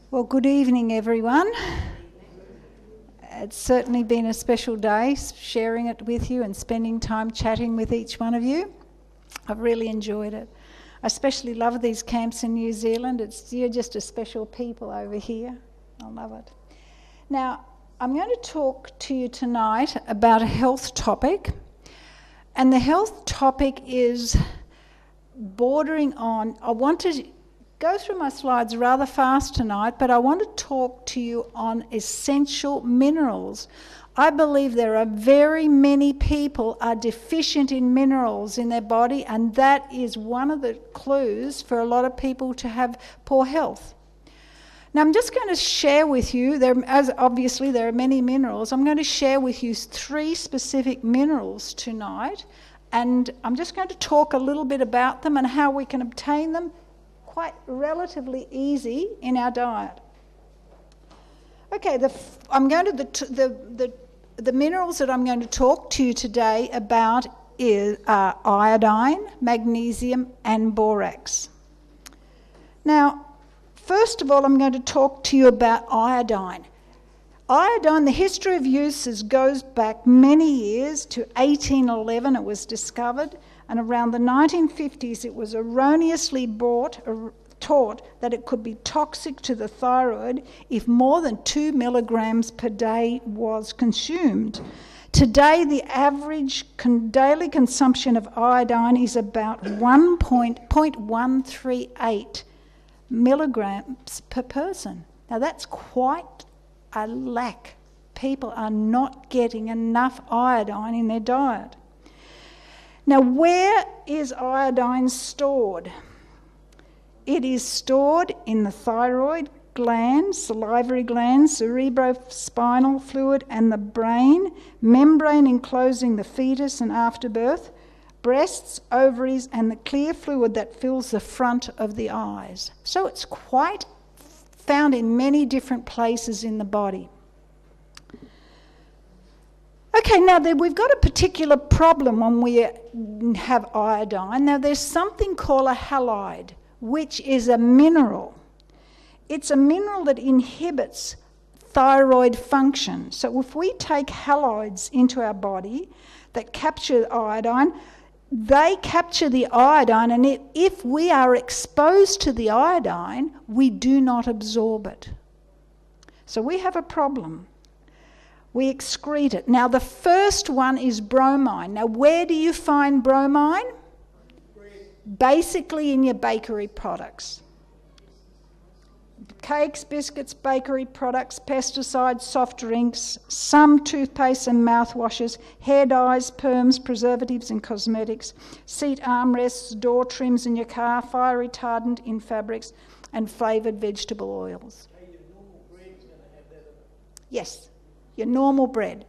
Well, good evening, everyone. It's certainly been a special day sharing it with you and spending time chatting with each one of you. I've really enjoyed it. I especially love these camps in New Zealand. You're just a special people over here. I love it. Now, I'm going to talk to you tonight about a health topic. And the health topic is bordering on, I want to go through my slides rather fast tonight, but I want to talk to you on essential minerals. I believe there are very many people are deficient in minerals in their body, and that is one of the clues for a lot of people to have poor health. Now, I'm just going to share with you, as obviously there are many minerals, I'm going to share with you 3 specific minerals tonight, and I'm just going to talk a little bit about them and how we can obtain them quite relatively easy in our diet. Okay, the minerals that I'm going to talk to you today about are iodine, magnesium, and borax. Now, first of all, I'm going to talk to you about iodine. Iodine, the history of use goes back many years to 1811. It was discovered. And around the 1950s, it was erroneously taught that it could be toxic to the thyroid if more than 2 milligrams per day was consumed. Today, the average daily consumption of iodine is about 1.138 milligrams per person. Now, that's quite a lack. People are not getting enough iodine in their diet. Now, where is iodine stored? It is stored in the thyroid gland, salivary gland, cerebrospinal fluid, and the brain, membrane enclosing the fetus and afterbirth, breasts, ovaries, and the clear fluid that fills the front of the eyes. So it's quite found in many different places in the body. Okay, now we've got a particular problem when we have iodine. Now, there's something called a halide, which is a mineral. It's a mineral that inhibits thyroid function. So if we take halides into our body that capture iodine, they capture the iodine, and if we are exposed to the iodine, we do not absorb it. So we have a problem. We excrete it. Now, the first one is bromine. Now, where do you find bromine? Basically in your bakery products. Cakes, biscuits, bakery products, pesticides, soft drinks, some toothpaste and mouthwashes, hair dyes, perms, preservatives and cosmetics, seat armrests, door trims in your car, fire retardant in fabrics, and flavoured vegetable oils. Yes. Your normal bread.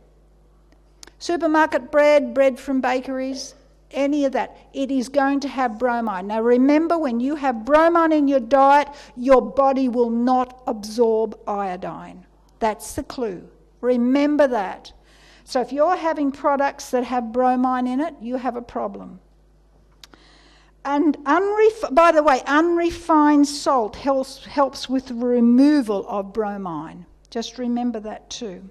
Supermarket bread, bread from bakeries, any of that. It is going to have bromine. Now remember, when you have bromine in your diet, your body will not absorb iodine. That's the clue. Remember that. So if you're having products that have bromine in it, you have a problem. And by the way, unrefined salt helps with the removal of bromine. Just remember that too.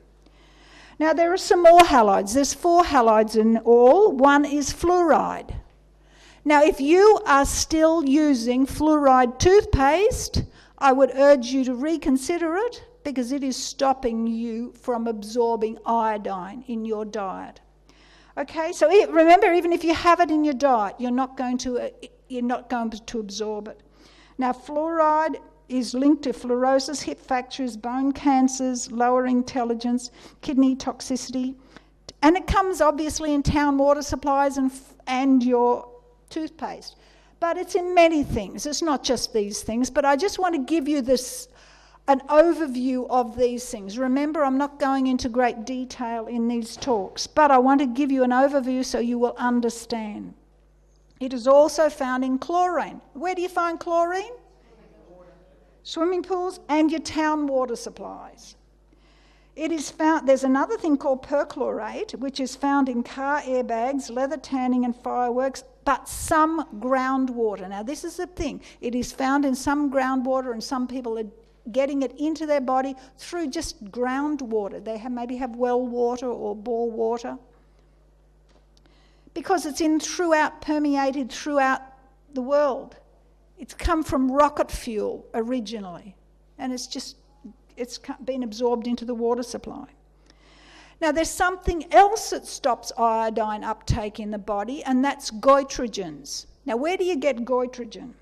Now, there are some more halides. There's 4 halides in all. One is fluoride. Now, if you are still using fluoride toothpaste, I would urge you to reconsider it because it is stopping you from absorbing iodine in your diet. Okay, so remember, even if you have it in your diet, you're not going to absorb it. Now, fluoride is linked to fluorosis, hip fractures, bone cancers, lower intelligence, kidney toxicity. And it comes obviously in town water supplies and your toothpaste. But it's in many things. It's not just these things. But I just want to give you an overview of these things. Remember, I'm not going into great detail in these talks, but I want to give you an overview so you will understand. It is also found in chlorine. Where do you find chlorine? Swimming pools and your town water supplies. It is found, there's another thing called perchlorate, which is found in car airbags, leather tanning and fireworks, but some groundwater. Now, this is the thing. It is found in some groundwater, and some people getting it into their body through just groundwater. They maybe have well water or bore water. Because it's permeated throughout the world. It's come from rocket fuel originally, and it's been absorbed into the water supply. Now, there's something else that stops iodine uptake in the body, and that's goitrogens. Now, where do you get goitrogen?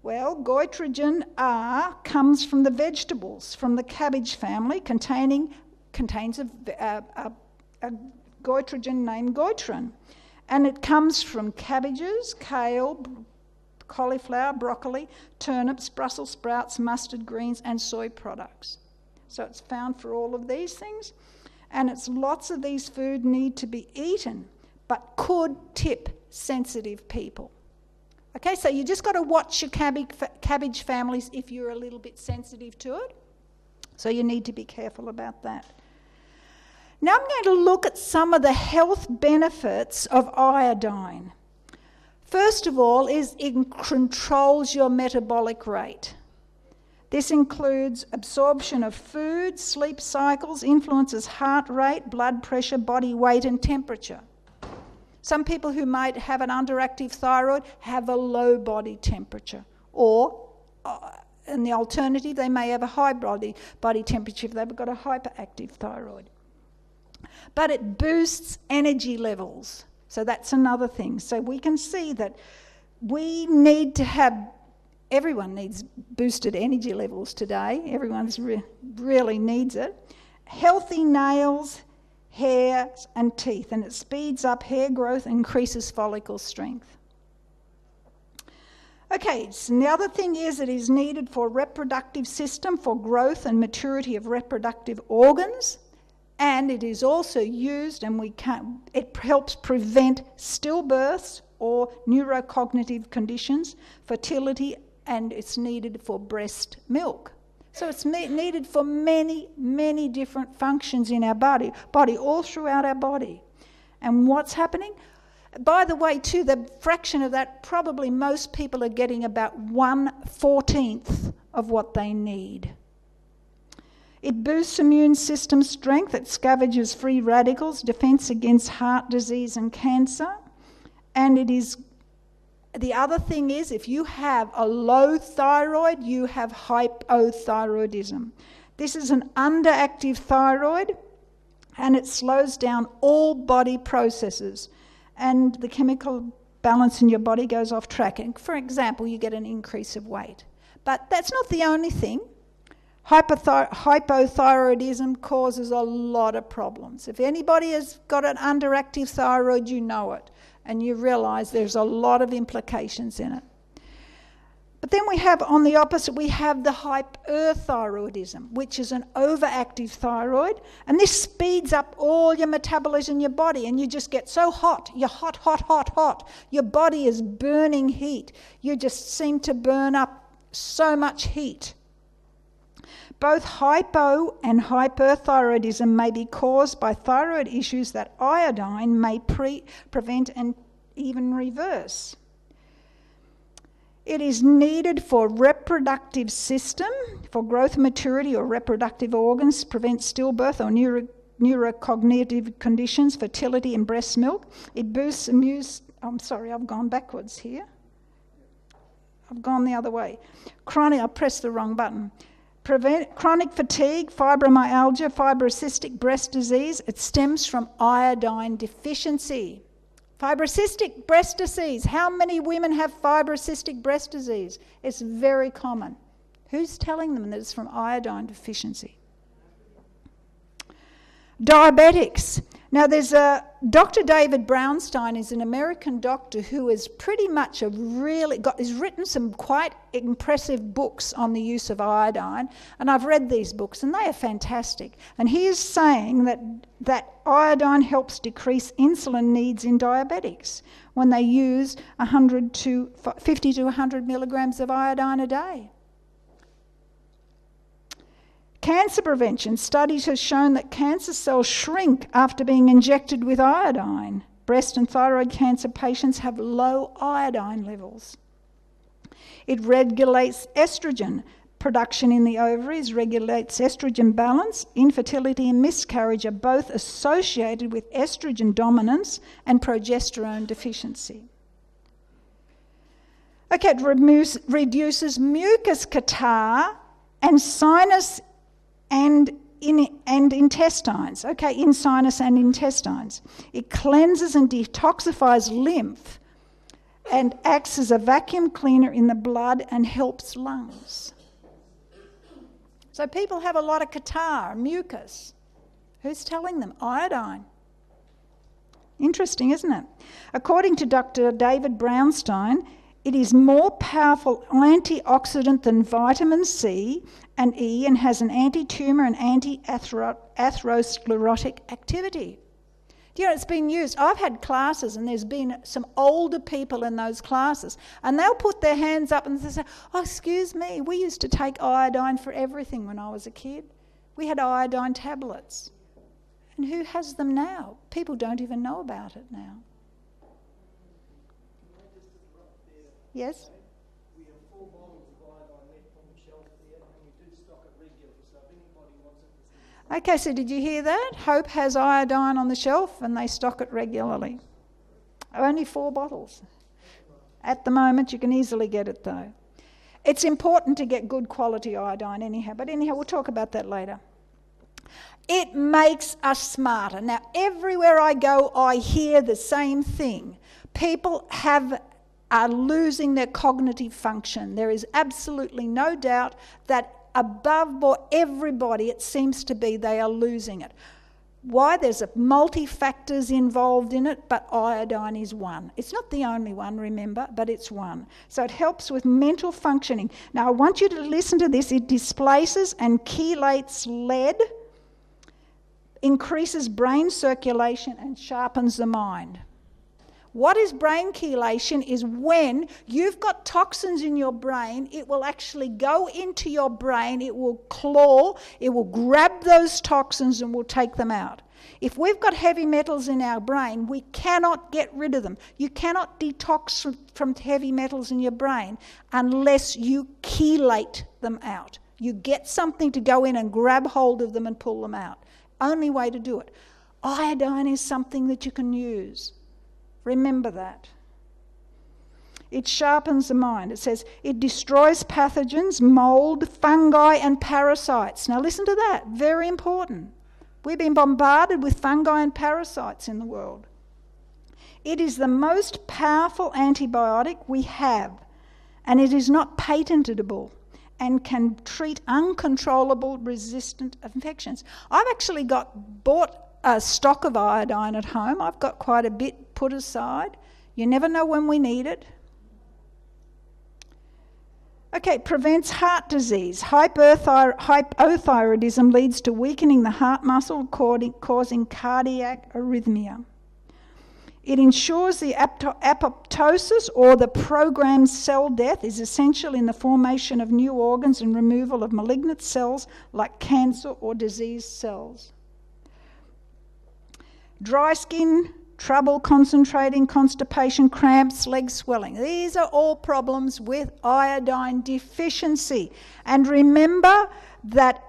Well, goitrogen comes from the vegetables, from the cabbage family, contains a goitrogen named goitrin. And it comes from cabbages, kale, cauliflower, broccoli, turnips, Brussels sprouts, mustard greens, and soy products. So it's found for all of these things. And lots of these foods need to be eaten, but could tip sensitive people. Okay, so you just got to watch your cabbage families if you're a little bit sensitive to it. So you need to be careful about that. Now I'm going to look at some of the health benefits of iodine. First of all, it controls your metabolic rate. This includes absorption of food, sleep cycles, influences heart rate, blood pressure, body weight and temperature. Some people who might have an underactive thyroid have a low body temperature, or in the alternative, they may have a high body temperature if they've got a hyperactive thyroid. But it boosts energy levels. So that's another thing. So we can see that we need to have, everyone needs boosted energy levels today. Everyone's really needs it. Healthy nails, hair and teeth, and it speeds up hair growth, increases follicle strength. Okay, so the other thing is it is needed for reproductive system, for growth and maturity of reproductive organs. And it is also used, and it helps prevent stillbirths or neurocognitive conditions, fertility, and it's needed for breast milk. So it's needed for many, many different functions in our body, all throughout our body. And what's happening? By the way, too, the fraction of that, probably most people are getting about 1/14 of what they need. It boosts immune system strength, it scavenges free radicals, defense against heart disease and cancer. And the other thing is, if you have a low thyroid, you have hypothyroidism. This is an underactive thyroid, and it slows down all body processes, and the chemical balance in your body goes off track. And for example, you get an increase of weight. But that's not the only thing. Hypothyroidism causes a lot of problems. If anybody has got an underactive thyroid, you know it, and you realise there's a lot of implications in it. But then we have, on the opposite, we have the hyperthyroidism, which is an overactive thyroid, and this speeds up all your metabolism in your body, and you just get so hot. You're hot, hot, hot, hot. Your body is burning heat. You just seem to burn up so much heat. Both hypo and hyperthyroidism may be caused by thyroid issues that iodine may prevent and even reverse. It is needed for reproductive system, for growth, maturity or reproductive organs, prevent stillbirth or neurocognitive conditions, fertility and breast milk. It boosts immune... I'm sorry, I've gone backwards here. I've gone the other way. I pressed the wrong button. Prevent chronic fatigue, fibromyalgia, fibrocystic breast disease. It stems from iodine deficiency. Fibrocystic breast disease. How many women have fibrocystic breast disease? It's very common. Who's telling them that it's from iodine deficiency? Diabetics. Now there's Dr. David Brownstein is an American doctor who is pretty much has written some quite impressive books on the use of iodine, and I've read these books and they are fantastic. And he is saying that iodine helps decrease insulin needs in diabetics when they use 50 to 100 milligrams of iodine a day. Cancer prevention. Studies have shown that cancer cells shrink after being injected with iodine. Breast and thyroid cancer patients have low iodine levels. It regulates estrogen. production in the ovaries, regulates estrogen balance. Infertility and miscarriage are both associated with estrogen dominance and progesterone deficiency. Okay, it reduces mucus catarrh and sinus and intestines. Okay, in sinus and intestines. It cleanses and detoxifies lymph and acts as a vacuum cleaner in the blood and helps lungs. So people have a lot of catarrh, mucus. Who's telling them? Iodine. Interesting, isn't it? According to Dr. David Brownstein, it is more powerful antioxidant than vitamin C and E and has an anti-tumour and anti-atherosclerotic activity. You know, it's been used. I've had classes and there's been some older people in those classes and they'll put their hands up and they say, oh, excuse me, we used to take iodine for everything when I was a kid. We had iodine tablets. And who has them now? People don't even know about it now. Yes? We have 4 bottles of iodine left on the shelf there and we do stock it regularly, so if anybody wants it... Okay, so did you hear that? Hope has iodine on the shelf and they stock it regularly. Only 4 bottles. At the moment, you can easily get it though. It's important to get good quality iodine anyhow, but anyhow, we'll talk about that later. It makes us smarter. Now, everywhere I go, I hear the same thing. People are losing their cognitive function. There is absolutely no doubt that above everybody, it seems to be they are losing it. Why? There's multi-factors involved in it, but iodine is one. It's not the only one, remember, but it's one. So it helps with mental functioning. Now, I want you to listen to this. It displaces and chelates lead, increases brain circulation, and sharpens the mind. What is brain chelation is when you've got toxins in your brain, it will actually go into your brain, it will claw, it will grab those toxins and will take them out. If we've got heavy metals in our brain, we cannot get rid of them. You cannot detox from heavy metals in your brain unless you chelate them out. You get something to go in and grab hold of them and pull them out. Only way to do it. Iodine is something that you can use. Remember that. It sharpens the mind. It says it destroys pathogens, mould, fungi and parasites. Now listen to that. Very important. We've been bombarded with fungi and parasites in the world. It is the most powerful antibiotic we have, and it is not patentable and can treat uncontrollable resistant infections. I've actually bought a stock of iodine at home. I've got quite a bit put aside. You never know when we need it. Okay, it prevents heart disease. Hypothyroidism leads to weakening the heart muscle, causing cardiac arrhythmia. It ensures the apoptosis, or the programmed cell death, is essential in the formation of new organs and removal of malignant cells like cancer or diseased cells. Dry skin, trouble concentrating, constipation, cramps, leg swelling. These are all problems with iodine deficiency. And remember that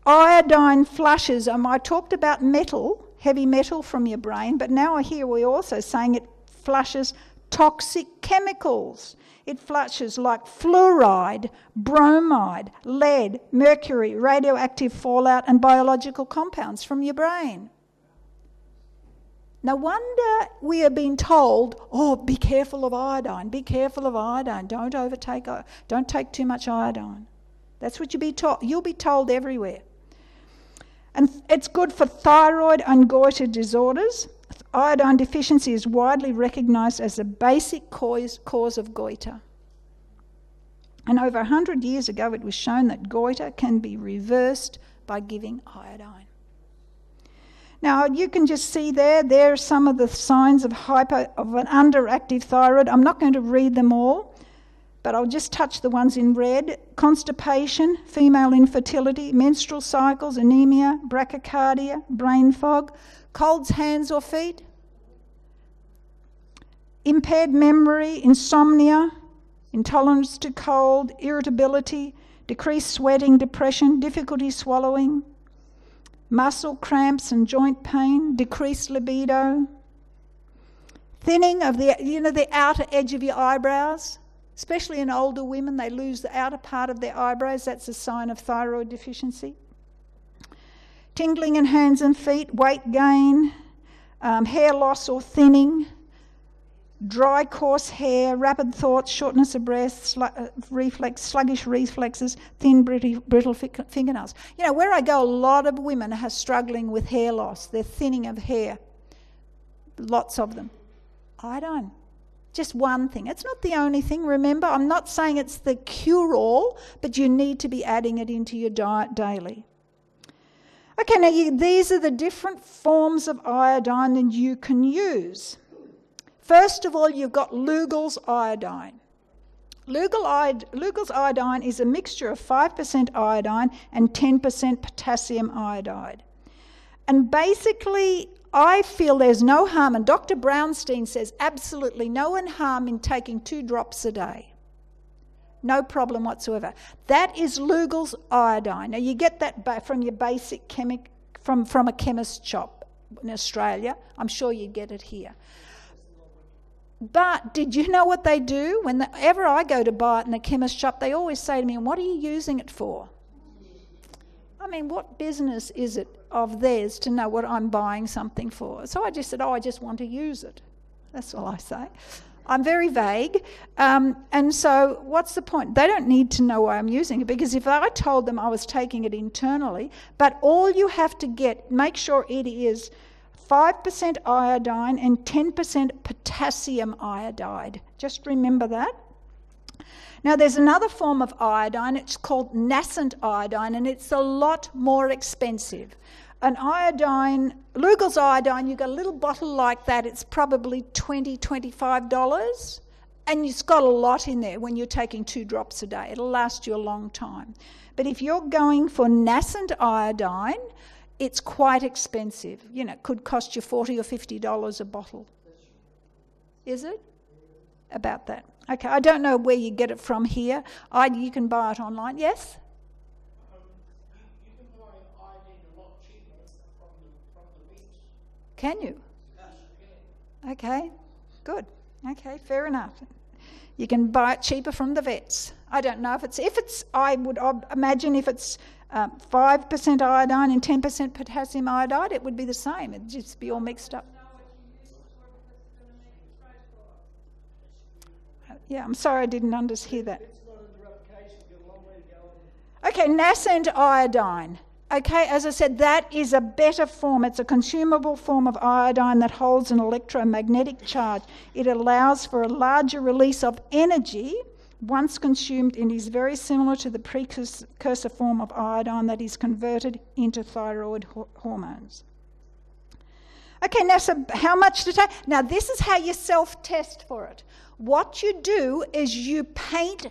iodine flushes, I talked about metal, heavy metal from your brain, but now here we're also saying it flushes toxic chemicals. It flushes like fluoride, bromide, lead, mercury, radioactive fallout and biological compounds from your brain. No wonder we are being told, oh, be careful of iodine, be careful of iodine, don't take too much iodine. That's what you'll be told. You'll be told everywhere. And it's good for thyroid and goiter disorders. Iodine deficiency is widely recognised as a basic cause of goiter. And over 100 years ago, it was shown that goiter can be reversed by giving iodine. Now, you can just see there are some of the signs of an underactive thyroid. I'm not going to read them all, but I'll just touch the ones in red. Constipation, female infertility, menstrual cycles, anemia, brachycardia, brain fog, colds, hands or feet, impaired memory, insomnia, intolerance to cold, irritability, decreased sweating, depression, difficulty swallowing, muscle cramps and joint pain, decreased libido, thinning of the outer edge of your eyebrows. Especially in older women, they lose the outer part of their eyebrows. That's a sign of thyroid deficiency. Tingling in hands and feet, weight gain, hair loss or thinning, dry, coarse hair, rapid thoughts, shortness of breath, sluggish reflexes, thin, brittle fingernails. You know, where I go, a lot of women are struggling with hair loss. They're thinning of hair. Lots of them. Iodine. Just one thing. It's not the only thing, remember. I'm not saying it's the cure-all, but you need to be adding it into your diet daily. Okay, now these are the different forms of iodine that you can use. First of all, you've got Lugol's iodine. Lugol's iodine is a mixture of 5% iodine and 10% potassium iodide. And basically, I feel there's no harm, and Dr. Brownstein says absolutely no harm in taking 2 drops a day. No problem whatsoever. That is Lugol's iodine. Now, you get that from your basic from a chemist shop in Australia. I'm sure you get it here. But did you know what they do? Whenever I go to buy it in the chemist shop, they always say to me, "What are you using it for?" I mean, what business is it of theirs to know what I'm buying something for? So I just said, I just want to use it. That's all I say. I'm very vague. And so what's the point? They don't need to know why I'm using it, because if I told them I was taking it internally, but all you have to make sure it is 5% iodine and 10% potassium iodide. Just remember that. Now, there's another form of iodine. It's called nascent iodine, and it's a lot more expensive. An iodine, Lugol's iodine, you've got a little bottle like that. It's probably $20, $25, and it's got a lot in there when you're taking 2 drops a day. It'll last you a long time. But if you're going for nascent iodine, it's quite expensive. You know, it could cost you $40 or $50 a bottle. Is it? About that. Okay, I don't know where you get it from here. You can buy it online. Yes? You can buy iodine a lot cheaper from the vets. Can you? Yes, you can. Okay, good. Okay, fair enough. You can buy it cheaper from the vets. I don't know if it's I would imagine if it's 5% iodine and 10% potassium iodide, it would be the same. It'd just be all mixed up. Yeah, I'm sorry I didn't hear that. It's not in the application. You've got a long way to go. Okay, nascent iodine. Okay, as I said, that is a better form. It's a consumable form of iodine that holds an electromagnetic charge. It allows for a larger release of energy once consumed, and is very similar to the precursor form of iodine that is converted into thyroid hormones. Okay, now, so how much to take? Now, this is how you self-test for it. What you do is you paint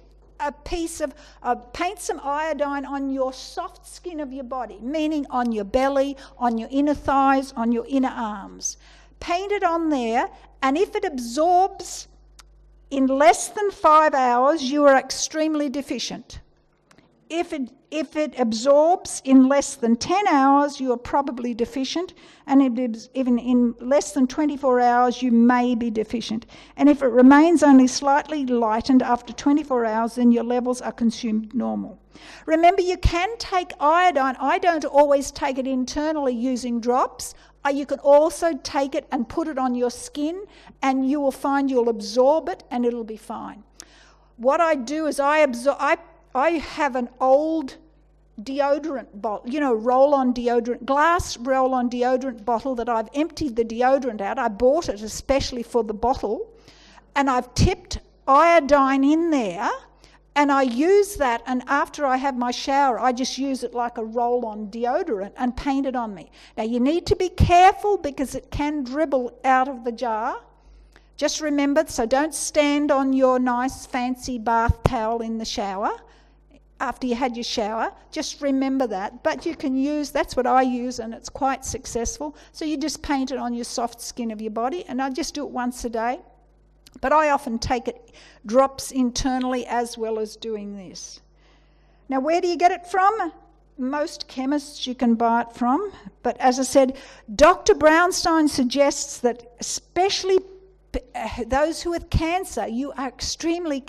paint some iodine on your soft skin of your body, meaning on your belly, on your inner thighs, on your inner arms. Paint it on there, and if it absorbs in less than 5 hours, you are extremely deficient. If it absorbs in less than 10 hours, you are probably deficient, and even in less than 24 hours, you may be deficient. And if it remains only slightly lightened after 24 hours, then your levels are consumed normal. Remember, you can take iodine. I don't always take it internally using drops. You can also take it and put it on your skin, and you will find you'll absorb it, and it'll be fine. What I do is I have an old deodorant bottle, roll-on deodorant, glass roll-on deodorant bottle that I've emptied the deodorant out. I bought it especially for the bottle, and I've tipped iodine in there, and I use that, and after I have my shower, I just use it like a roll-on deodorant and paint it on me. Now, you need to be careful because it can dribble out of the jar. Just remember, so don't stand on your nice fancy bath towel in the shower after you had your shower. Just remember that. But you can that's what I use, and it's quite successful. So you just paint it on your soft skin of your body, and I just do it once a day. But I often take it drops internally as well as doing this. Now, where do you get it from? Most chemists you can buy it from. But as I said, Dr. Brownstein suggests that especially those who have cancer, you're extremely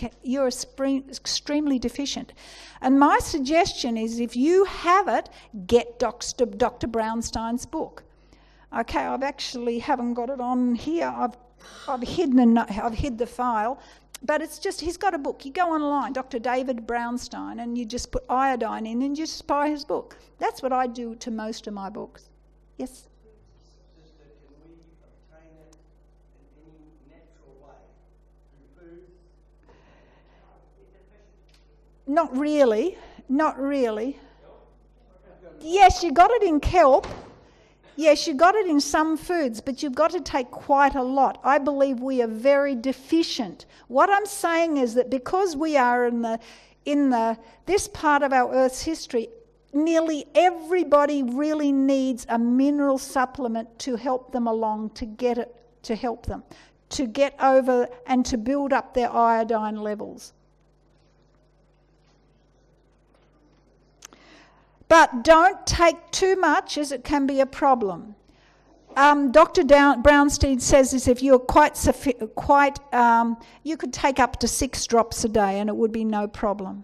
deficient. And my suggestion is if you have it, get Dr. Brownstein's book. Okay, I've actually haven't got it on here. I've hid the file, but it's just he's got a book. You go online, Dr. David Brownstein, and you just put iodine in, and you just buy his book. That's what I do to most of my books. Yes. Sister, can we obtain it in any natural way through food? Not really. Not really. Yes, you got it in kelp. Yes, you got it in some foods, but you've got to take quite a lot. I believe we are very deficient. What I'm saying is that because we are in this part of our Earth's history, nearly everybody really needs a mineral supplement to help them along, to help them, to get over and to build up their iodine levels. But don't take too much, as it can be a problem. Dr. Brownstein says this: if you're you could take up to 6 drops a day, and it would be no problem.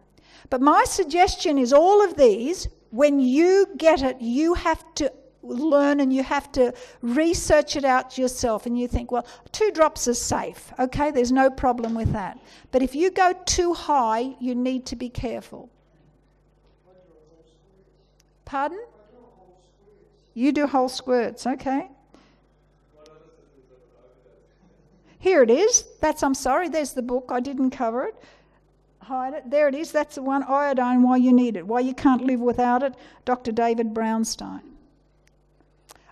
But my suggestion is all of these, when you get it, you have to learn and you have to research it out yourself. And you think, well, 2 drops is safe. Okay, there's no problem with that. But if you go too high, you need to be careful. Pardon? You do whole squirts, okay. Here it is. I'm sorry, there's the book. I didn't cover it. Hide it. There it is. That's the one, iodine, why you need it, why you can't live without it, Dr. David Brownstein.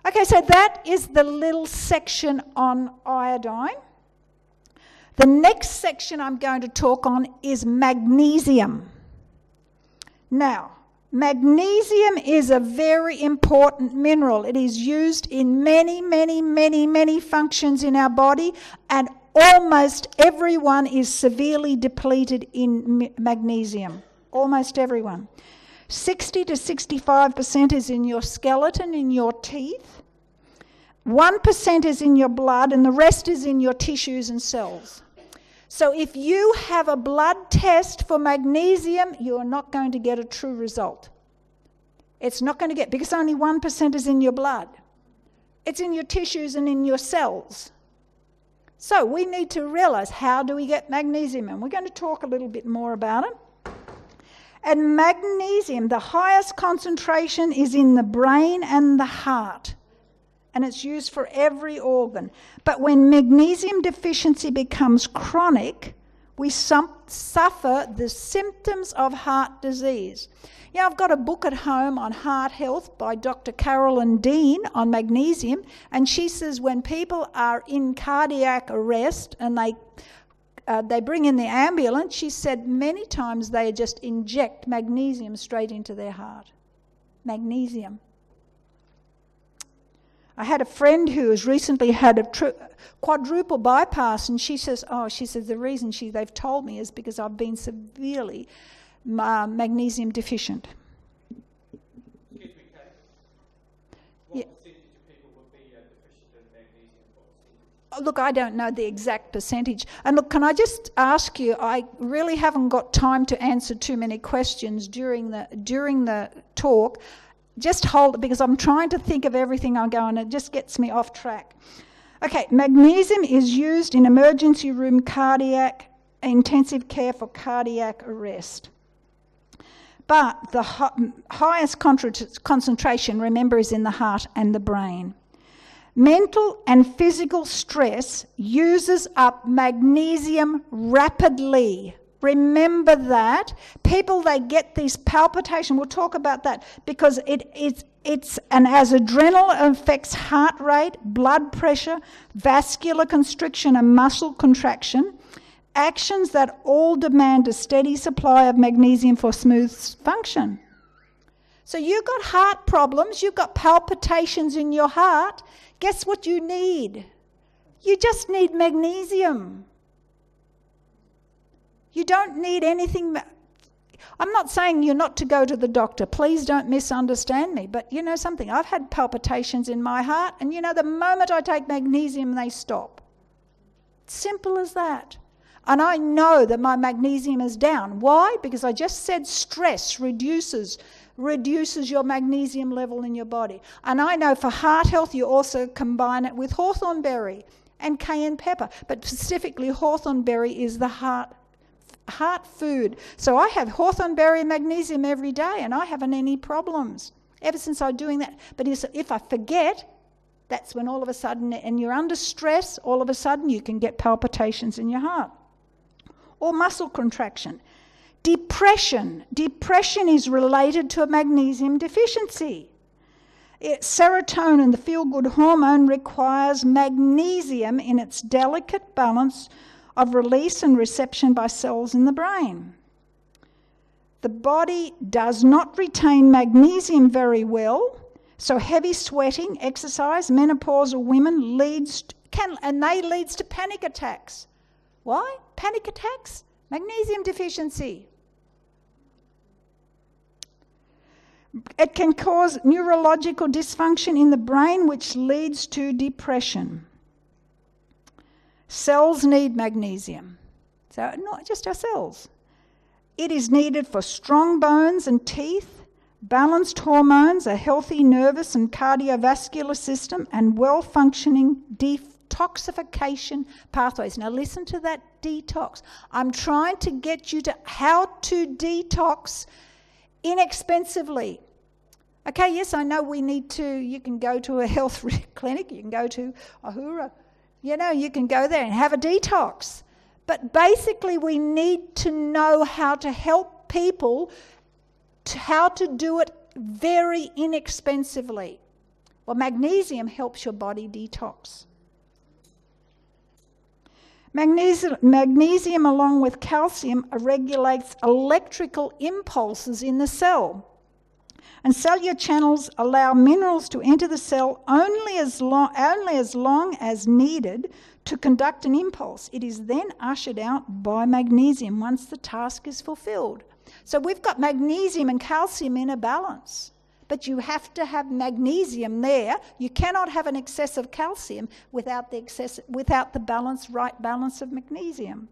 Okay, so that is the little section on iodine. The next section I'm going to talk on is magnesium. Now, magnesium is a very important mineral. It is used in many, many, many, many functions in our body, and almost everyone is severely depleted in magnesium. Almost everyone. 60 to 65% is in your skeleton, in your teeth. 1% is in your blood, and the rest is in your tissues and cells. So if you have a blood test for magnesium, you are not going to get a true result. It's not going to get, because only 1% is in your blood. It's in your tissues and in your cells. So we need to realize, how do we get magnesium? And we're going to talk a little bit more about it. And magnesium, the highest concentration is in the brain and the heart. And it's used for every organ. But when magnesium deficiency becomes chronic, we suffer the symptoms of heart disease. Yeah, I've got a book at home on heart health by Dr. Carolyn Dean on magnesium, and she says when people are in cardiac arrest and they bring in the ambulance, she said many times they just inject magnesium straight into their heart. Magnesium. I had a friend who has recently had a quadruple bypass, and she says the reason they've told me is because I've been severely magnesium deficient. Excuse me, Kaye. What percentage of people would be deficient in magnesium? What percentage? Look, I don't know the exact percentage. And look, can I just ask you, I really haven't got time to answer too many questions during the talk. Just hold it, because I'm trying to think of everything I go, and it just gets me off track. Okay, magnesium is used in emergency room cardiac, intensive care for cardiac arrest. But the highest concentration, remember, is in the heart and the brain. Mental and physical stress uses up magnesium rapidly. Remember that. People, they get these palpitations. We'll talk about that, because as adrenaline affects heart rate, blood pressure, vascular constriction and muscle contraction, actions that all demand a steady supply of magnesium for smooth function. So you've got heart problems, you've got palpitations in your heart. Guess what you need? You just need magnesium. You don't need anything. I'm not saying you're not to go to the doctor. Please don't misunderstand me. But you know something? I've had palpitations in my heart, and you know, the moment I take magnesium, they stop. Simple as that. And I know that my magnesium is down. Why? Because I just said stress reduces your magnesium level in your body. And I know for heart health, you also combine it with hawthorn berry and cayenne pepper. But specifically, hawthorn berry is the heart food. So I have hawthorn berry magnesium every day, and I haven't any problems ever since I'm doing that. But if I forget, that's when all of a sudden, and you're under stress, all of a sudden you can get palpitations in your heart. Or muscle contraction. Depression. Depression is related to a magnesium deficiency. Serotonin, the feel-good hormone, requires magnesium in its delicate balance of release and reception by cells in the brain. The body does not retain magnesium very well, so heavy sweating, exercise, menopausal women leads to panic attacks. Why? Panic attacks? Magnesium deficiency. It can cause neurological dysfunction in the brain, which leads to depression. Cells need magnesium. So not just our cells. It is needed for strong bones and teeth, balanced hormones, a healthy nervous and cardiovascular system, and well-functioning detoxification pathways. Now listen to that detox. I'm trying to get you to how to detox inexpensively. Okay, yes, I know you can go to a health clinic, you can go to Ahura, you can go there and have a detox. But basically we need to know how to help people, how to do it very inexpensively. Well, magnesium helps your body detox. Magnesium, along with calcium, regulates electrical impulses in the cell. And cellular channels allow minerals to enter the cell only as long as needed to conduct an impulse. It is then ushered out by magnesium once the task is fulfilled. So we've got magnesium and calcium in a balance. But you have to have magnesium there. You cannot have an excess of calcium without the right balance of magnesium.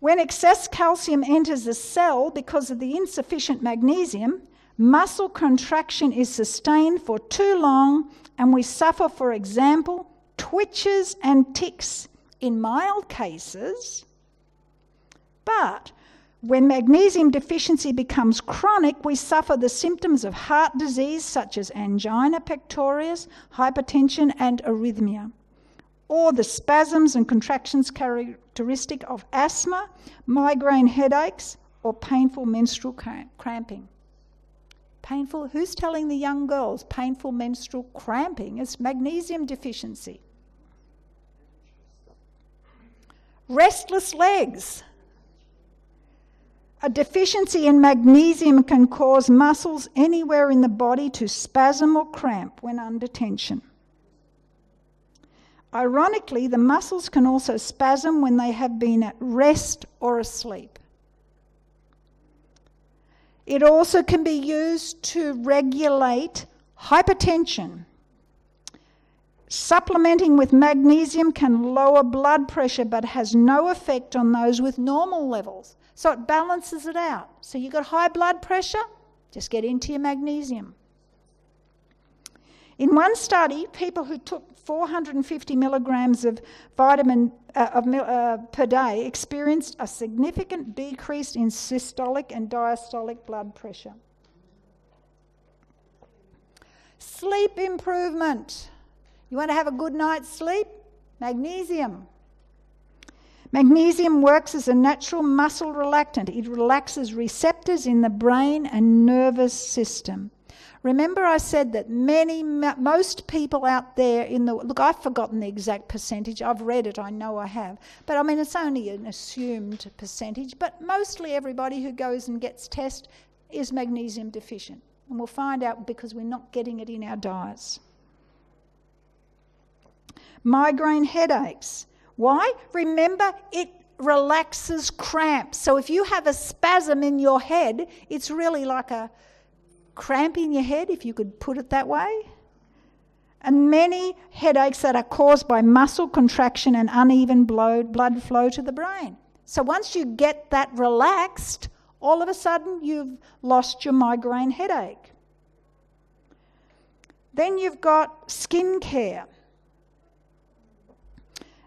When excess calcium enters the cell because of the insufficient magnesium, muscle contraction is sustained for too long, and we suffer, for example, twitches and tics in mild cases. But when magnesium deficiency becomes chronic, we suffer the symptoms of heart disease such as angina pectoris, hypertension and arrhythmia, or the spasms and contractions characteristic of asthma, migraine headaches, or painful menstrual cramping. Painful, who's telling the young girls painful menstrual cramping is magnesium deficiency? Restless legs. A deficiency in magnesium can cause muscles anywhere in the body to spasm or cramp when under tension. Ironically, the muscles can also spasm when they have been at rest or asleep. It also can be used to regulate hypertension. Supplementing with magnesium can lower blood pressure but has no effect on those with normal levels. So it balances it out. So you've got high blood pressure, just get into your magnesium. In one study, people who took 450 milligrams of vitamin per day experienced a significant decrease in systolic and diastolic blood pressure. Sleep improvement. You want to have a good night's sleep? Magnesium. Magnesium works as a natural muscle relaxant. It relaxes receptors in the brain and nervous system. Remember I said that most people out there look, I've forgotten the exact percentage. I've read it, I know I have. But I mean, it's only an assumed percentage. But mostly everybody who goes and gets tested is magnesium deficient. And we'll find out because we're not getting it in our diets. Migraine headaches. Why? Remember, it relaxes cramps. So if you have a spasm in your head, it's really like a cramp in your head, if you could put it that way. And many headaches that are caused by muscle contraction and uneven blood flow to the brain. So once you get that relaxed, all of a sudden you've lost your migraine headache. Then you've got skin care.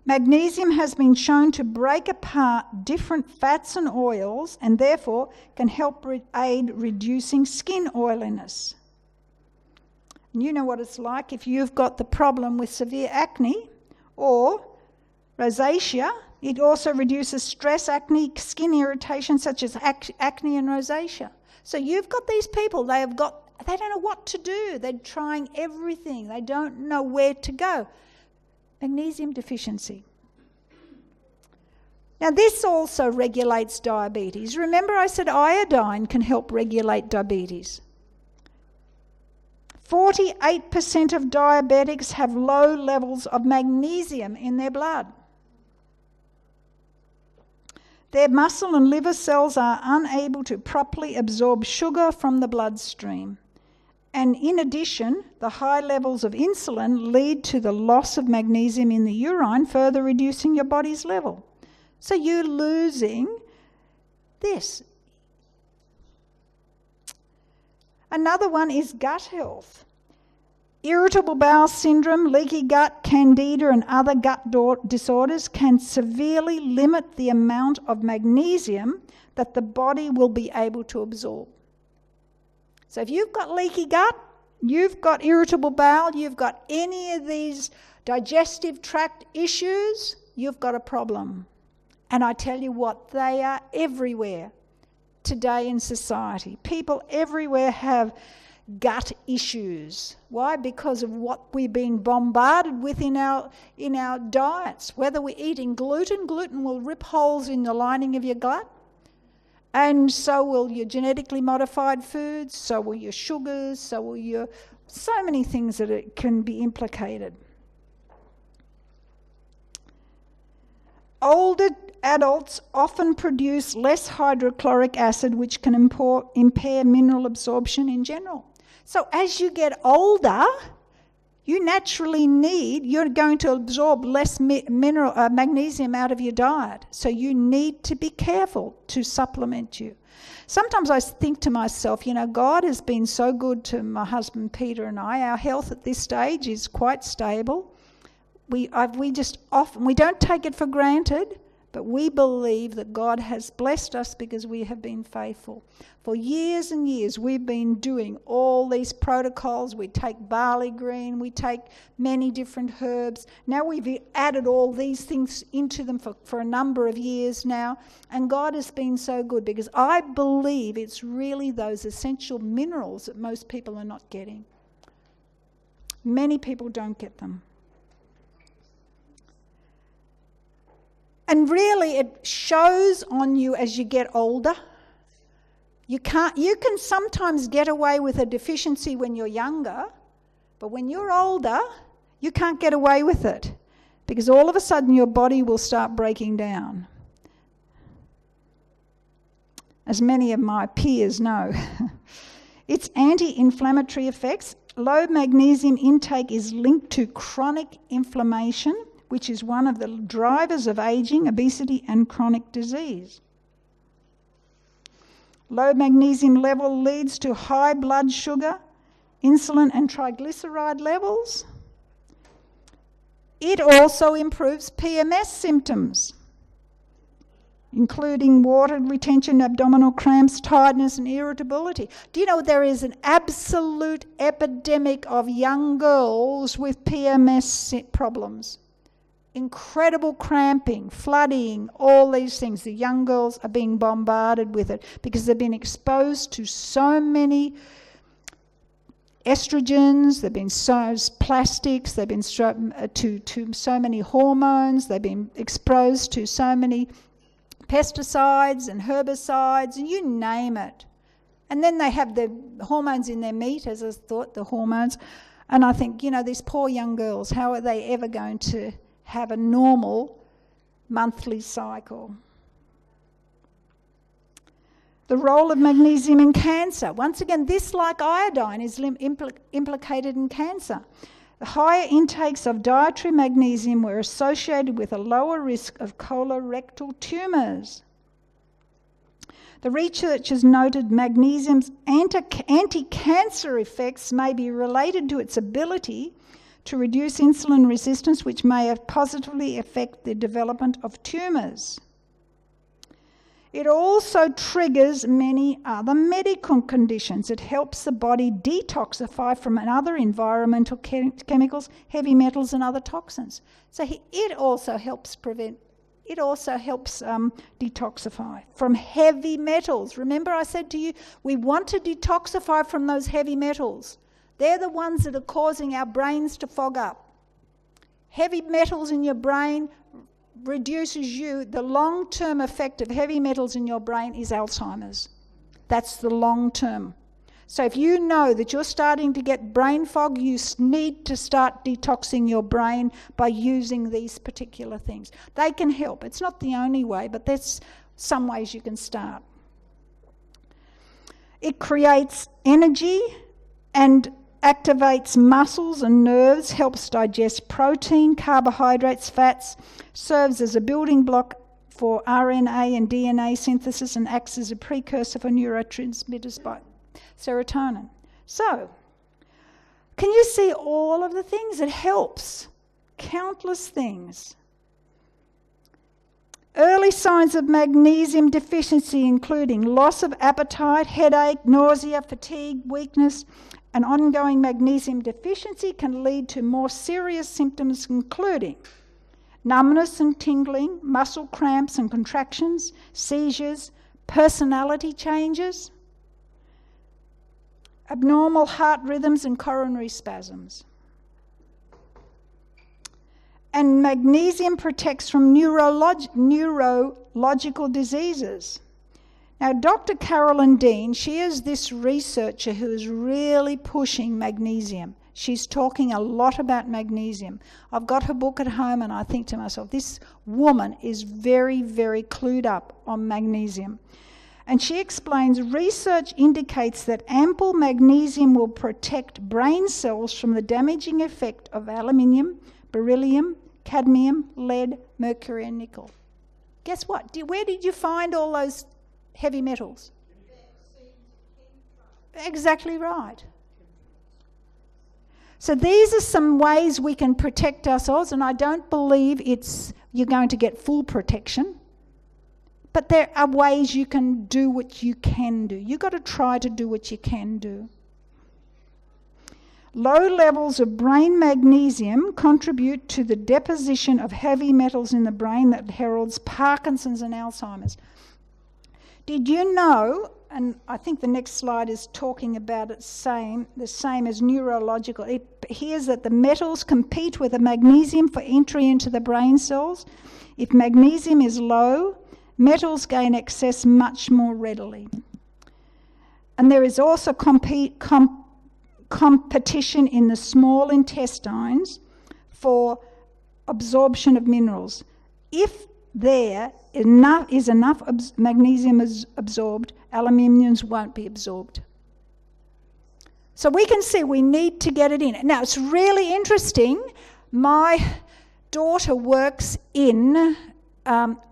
Magnesium has been shown to break apart different fats and oils and therefore can help aid reducing skin oiliness. And you know what it's like if you've got the problem with severe acne or rosacea. It also reduces stress, acne, skin irritation such as acne and rosacea. So you've got these people, they don't know what to do. They're trying everything. They don't know where to go. Magnesium deficiency. Now this also regulates diabetes. Remember I said iodine can help regulate diabetes. 48% of diabetics have low levels of magnesium in their blood. Their muscle and liver cells are unable to properly absorb sugar from the bloodstream. And in addition, the high levels of insulin lead to the loss of magnesium in the urine, further reducing your body's level. So you're losing this. Another one is gut health. Irritable bowel syndrome, leaky gut, candida and other gut disorders can severely limit the amount of magnesium that the body will be able to absorb. So if you've got leaky gut, you've got irritable bowel, you've got any of these digestive tract issues, you've got a problem. And I tell you what, they are everywhere today in society. People everywhere have gut issues. Why? Because of what we've been bombarded with in our diets. Whether we're eating gluten will rip holes in the lining of your gut. And so will your genetically modified foods, so will your sugars, so will so many things that it can be implicated. Older adults often produce less hydrochloric acid, which can impair mineral absorption in general. So as you get older, you naturally you're going to absorb less magnesium out of your diet. So you need to be careful to supplement you. Sometimes I think to myself, God has been so good to my husband Peter and I. Our health at this stage is quite stable. We don't take it for granted, but we believe that God has blessed us because we have been faithful. For years and years, we've been doing all these protocols. We take barley green, we take many different herbs. Now we've added all these things into them for a number of years now, and God has been so good because I believe it's really those essential minerals that most people are not getting. Many people don't get them. And really, it shows on you as you get older. You can sometimes get away with a deficiency when you're younger, but when you're older, you can't get away with it because all of a sudden your body will start breaking down. As many of my peers know. Its anti-inflammatory effects. Low magnesium intake is linked to chronic inflammation, which is one of the drivers of aging, obesity and chronic disease. Low magnesium level leads to high blood sugar, insulin and triglyceride levels. It also improves PMS symptoms, including water retention, abdominal cramps, tiredness and irritability. Do you know there is an absolute epidemic of young girls with PMS problems? Incredible cramping, flooding, all these things. The young girls are being bombarded with it because they've been exposed to so many estrogens, they've been plastics, they've been to so many hormones, they've been exposed to so many pesticides and herbicides, and you name it. And then they have the hormones in their meat, as I thought, the hormones. And I think, these poor young girls, how are they ever going to have a normal monthly cycle. The role of magnesium in cancer. Once again, this, like iodine, is implicated in cancer. The higher intakes of dietary magnesium were associated with a lower risk of colorectal tumours. The researchers noted magnesium's anti-cancer effects may be related to its ability to reduce insulin resistance, which may positively affect the development of tumours. It also triggers many other medical conditions. It helps the body detoxify from other environmental chemicals, heavy metals and other toxins. So it also helps detoxify from heavy metals. Remember I said to you, we want to detoxify from those heavy metals. They're the ones that are causing our brains to fog up. Heavy metals in your brain reduces you. The long-term effect of heavy metals in your brain is Alzheimer's. That's the long term. So if you know that you're starting to get brain fog, you need to start detoxing your brain by using these particular things. They can help. It's not the only way, but there's some ways you can start. It creates energy and activates muscles and nerves, helps digest protein, carbohydrates, fats, serves as a building block for RNA and DNA synthesis, and acts as a precursor for neurotransmitters by serotonin. So, can you see all of the things? It helps. Countless things. Early signs of magnesium deficiency including loss of appetite, headache, nausea, fatigue, weakness, and ongoing magnesium deficiency can lead to more serious symptoms including numbness and tingling, muscle cramps and contractions, seizures, personality changes, abnormal heart rhythms and coronary spasms. And magnesium protects from neurological diseases. Now, Dr. Carolyn Dean, she is this researcher who is really pushing magnesium. She's talking a lot about magnesium. I've got her book at home and I think to myself, this woman is very, very clued up on magnesium. And she explains research indicates that ample magnesium will protect brain cells from the damaging effect of aluminium, beryllium, cadmium, lead, mercury and nickel. Guess what? Where did you find all those heavy metals? Exactly right. So these are some ways we can protect ourselves, and I don't believe you're going to get full protection, but there are ways you can do what you can do. You've got to try to do what you can do. Low levels of brain magnesium contribute to the deposition of heavy metals in the brain that heralds Parkinson's and Alzheimer's. Did you know, and I think the next slide is talking about it the same as neurological. It appears that the metals compete with the magnesium for entry into the brain cells. If magnesium is low, metals gain access much more readily. And there is also competition in the small intestines for absorption of minerals. If there is enough magnesium is absorbed, aluminiums won't be absorbed. So we can see we need to get it in. Now, it's really interesting. My daughter works in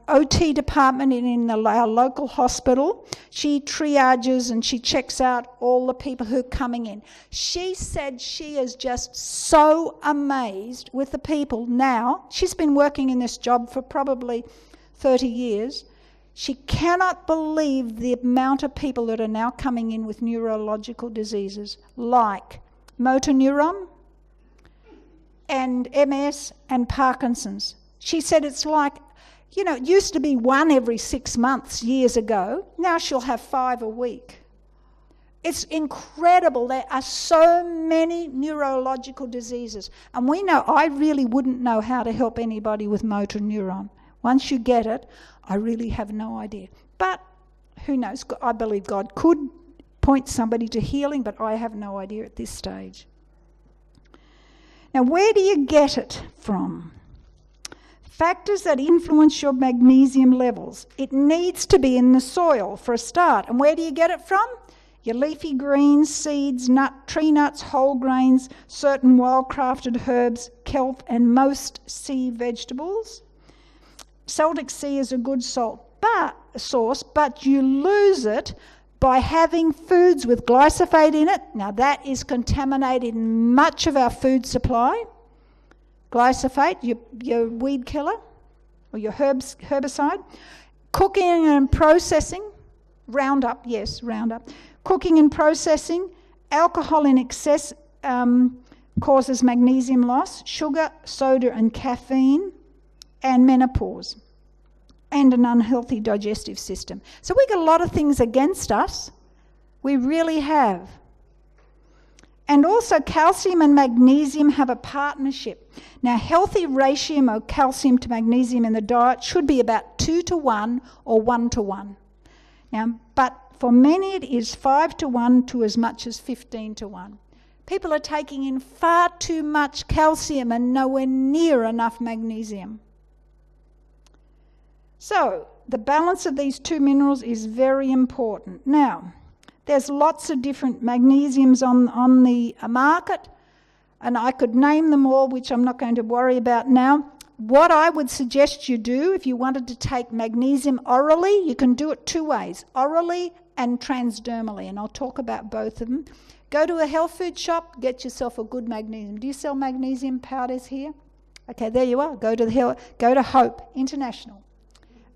OT department in our local hospital. She triages and she checks out all the people who are coming in. She said she is just so amazed with the people now. She's been working in this job for probably 30 years. She cannot believe the amount of people that are now coming in with neurological diseases like motor neuron and MS and Parkinson's. She said it's like, it used to be 1 every 6 months years ago. Now she'll have 5 a week. It's incredible. There are so many neurological diseases. And we know, I really wouldn't know how to help anybody with motor neuron. Once you get it, I really have no idea. But who knows? I believe God could point somebody to healing, but I have no idea at this stage. Now, where do you get it from? Factors that influence your magnesium levels. It needs to be in the soil for a start. And where do you get it from? Your leafy greens, seeds, tree nuts, whole grains, certain wildcrafted herbs, kelp, and most sea vegetables. Celtic Sea is a good source, but you lose it by having foods with glyphosate in it. Now that is contaminating much of our food supply. Glyphosate, your weed killer, or your herbicide. Cooking and processing, Roundup, yes, Roundup. Cooking and processing, alcohol in excess causes magnesium loss, sugar, soda and caffeine, and menopause, and an unhealthy digestive system. So we got a lot of things against us. We really have. And also calcium and magnesium have a partnership. Now, healthy ratio of calcium to magnesium in the diet should be about 2:1 or 1:1. Now, but for many it is 5:1 to as much as 15:1. People are taking in far too much calcium and nowhere near enough magnesium. So, the balance of these two minerals is very important. Now, there's lots of different magnesiums on the market, and I could name them all, which I'm not going to worry about now. What I would suggest you do, if you wanted to take magnesium orally, you can do it two ways, orally and transdermally, and I'll talk about both of them. Go to a health food shop, get yourself a good magnesium. Do you sell magnesium powders here? Okay, there you are. Go to Hope International.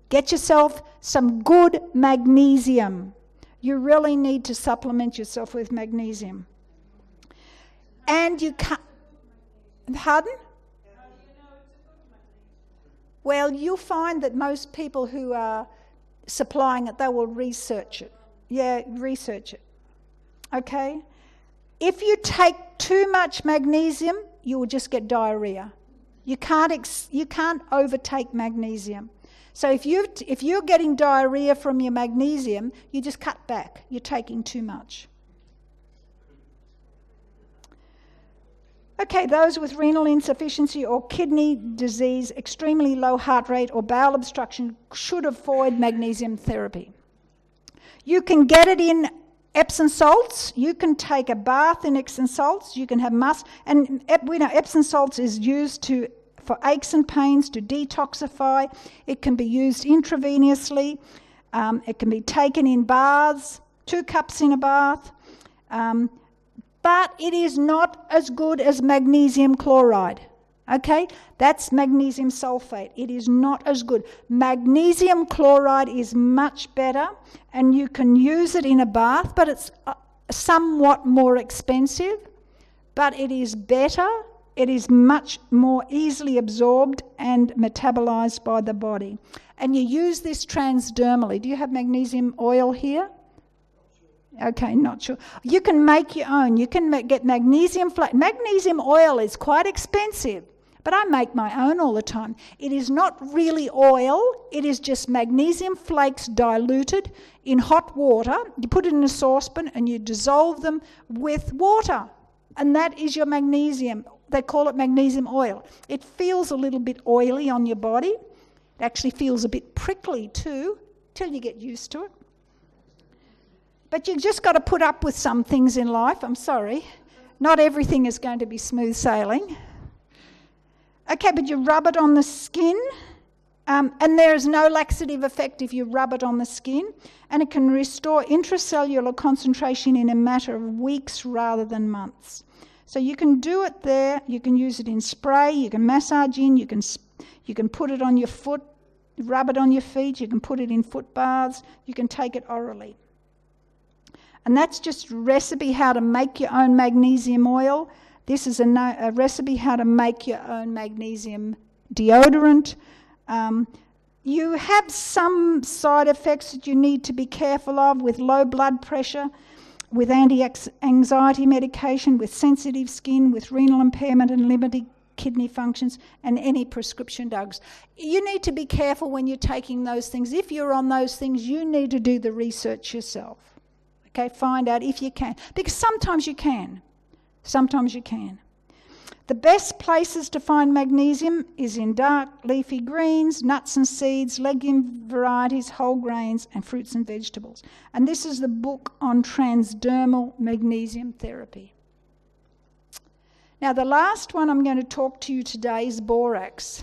Get yourself some good magnesium. You really need to supplement yourself with magnesium. And you can't... Pardon? Well, you'll find that most people who are supplying it, they will research it. Yeah, research it. Okay? If you take too much magnesium, you will just get diarrhea. You can't overtake magnesium. So if you're getting diarrhea from your magnesium, you just cut back. You're taking too much. Okay, those with renal insufficiency or kidney disease, extremely low heart rate or bowel obstruction should avoid magnesium therapy. You can get it in Epsom salts. You can take a bath in Epsom salts. You can have and we know Epsom salts is used for aches and pains, to detoxify. It can be used intravenously. It can be taken in baths, 2 cups in a bath. But it is not as good as magnesium chloride. Okay? That's magnesium sulfate. It is not as good. Magnesium chloride is much better, and you can use it in a bath, but it's somewhat more expensive. But it is better. It is much more easily absorbed and metabolized by the body. And you use this transdermally. Do you have magnesium oil here? Okay, not sure. You can make your own. You can get magnesium flakes. Magnesium oil is quite expensive, but I make my own all the time. It is not really oil. It is just magnesium flakes diluted in hot water. You put it in a saucepan and you dissolve them with water. And that is your magnesium. They call it magnesium oil. It feels a little bit oily on your body. It actually feels a bit prickly too, till you get used to it. But you've just got to put up with some things in life. I'm sorry. Not everything is going to be smooth sailing. Okay, but you rub it on the skin, and there is no laxative effect if you rub it on the skin, and it can restore intracellular concentration in a matter of weeks rather than months. So you can do it there. You can use it in spray. You can massage in. You can put it on your foot, rub it on your feet. You can put it in foot baths. You can take it orally. And that's just a recipe how to make your own magnesium oil. This is a recipe how to make your own magnesium deodorant. You have some side effects that you need to be careful of with low blood pressure, with anti-anxiety medication, with sensitive skin, with renal impairment and limited kidney functions, and any prescription drugs. You need to be careful when you're taking those things. If you're on those things, you need to do the research yourself. Okay, find out if you can. Because sometimes you can. Sometimes you can. The best places to find magnesium is in dark leafy greens, nuts and seeds, legume varieties, whole grains, and fruits and vegetables. And this is the book on transdermal magnesium therapy. Now, the last one I'm going to talk to you today is borax.